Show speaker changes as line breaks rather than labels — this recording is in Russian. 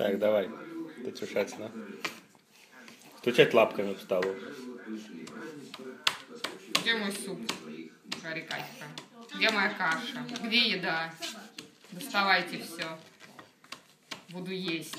Так, давай. Потешаться, да? Стучать лапками в столу.
Где мой суп? Гарри Катька. Где моя каша? Где еда? Доставайте все. Буду есть.